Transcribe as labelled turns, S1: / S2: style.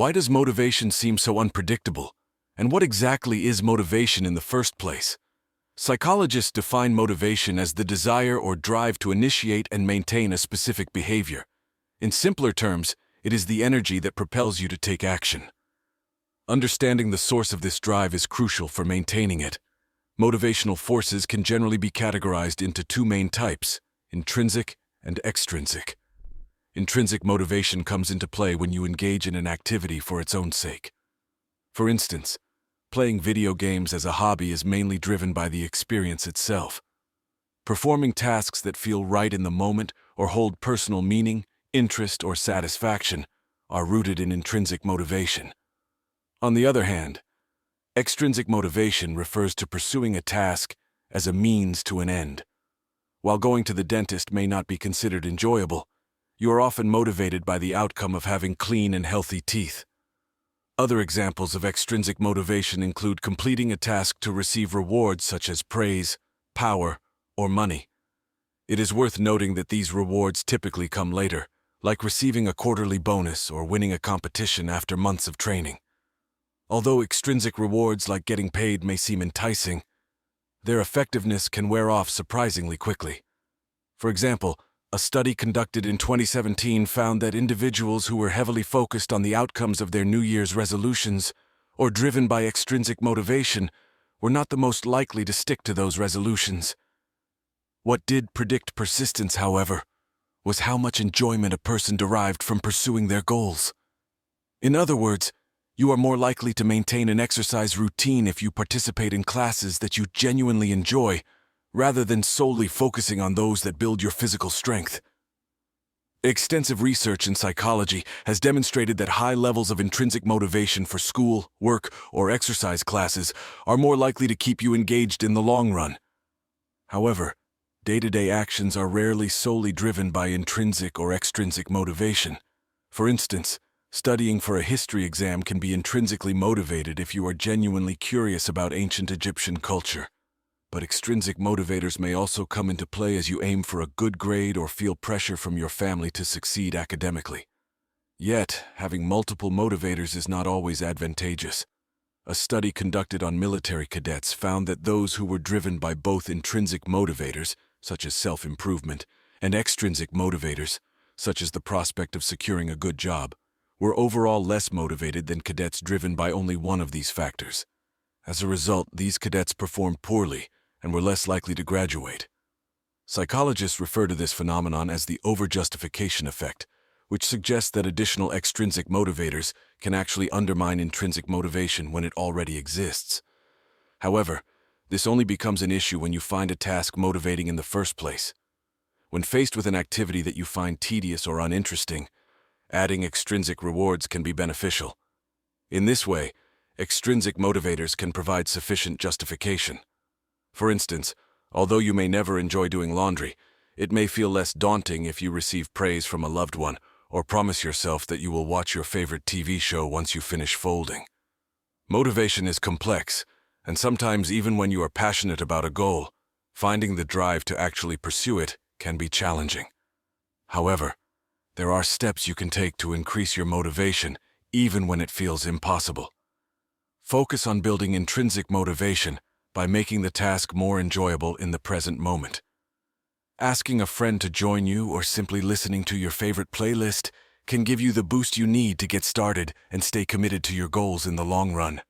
S1: Why does motivation seem so unpredictable? And what exactly is motivation in the first place? Psychologists define motivation as the desire or drive to initiate and maintain a specific behavior. In simpler terms, it is the energy that propels you to take action. Understanding the source of this drive is crucial for maintaining it. Motivational forces can generally be categorized into two main types: intrinsic and extrinsic. Intrinsic motivation comes into play when you engage in an activity for its own sake. For instance, playing video games as a hobby is mainly driven by the experience itself. Performing tasks that feel right in the moment or hold personal meaning, interest, or satisfaction are rooted in intrinsic motivation. On the other hand, extrinsic motivation refers to pursuing a task as a means to an end. While going to the dentist may not be considered enjoyable, you are often motivated by the outcome of having clean and healthy teeth. Other examples of extrinsic motivation include completing a task to receive rewards such as praise, power, or money. It is worth noting that these rewards typically come later, like receiving a quarterly bonus or winning a competition after months of training. Although extrinsic rewards like getting paid may seem enticing, their effectiveness can wear off surprisingly quickly. For example, a study conducted in 2017 found that individuals who were heavily focused on the outcomes of their New Year's resolutions or driven by extrinsic motivation were not the most likely to stick to those resolutions. What did predict persistence, however, was how much enjoyment a person derived from pursuing their goals. In other words, you are more likely to maintain an exercise routine if you participate in classes that you genuinely enjoy, rather than solely focusing on those that build your physical strength. Extensive research in psychology has demonstrated that high levels of intrinsic motivation for school, work, or exercise classes are more likely to keep you engaged in the long run. However, day-to-day actions are rarely solely driven by intrinsic or extrinsic motivation. For instance, studying for a history exam can be intrinsically motivated if you are genuinely curious about ancient Egyptian culture. But extrinsic motivators may also come into play as you aim for a good grade or feel pressure from your family to succeed academically. Yet, having multiple motivators is not always advantageous. A study conducted on military cadets found that those who were driven by both intrinsic motivators, such as self-improvement, and extrinsic motivators, such as the prospect of securing a good job, were overall less motivated than cadets driven by only one of these factors. As a result, these cadets performed poorly and were less likely to graduate. Psychologists refer to this phenomenon as the overjustification effect, which suggests that additional extrinsic motivators can actually undermine intrinsic motivation when it already exists. However, this only becomes an issue when you find a task motivating in the first place. When faced with an activity that you find tedious or uninteresting, adding extrinsic rewards can be beneficial. In this way, extrinsic motivators can provide sufficient justification. For instance, although you may never enjoy doing laundry, it may feel less daunting if you receive praise from a loved one or promise yourself that you will watch your favorite TV show once you finish folding. Motivation is complex, and sometimes even when you are passionate about a goal, finding the drive to actually pursue it can be challenging. However, there are steps you can take to increase your motivation even when it feels impossible. Focus on building intrinsic motivation by making the task more enjoyable in the present moment. Asking a friend to join you or simply listening to your favorite playlist can give you the boost you need to get started and stay committed to your goals in the long run.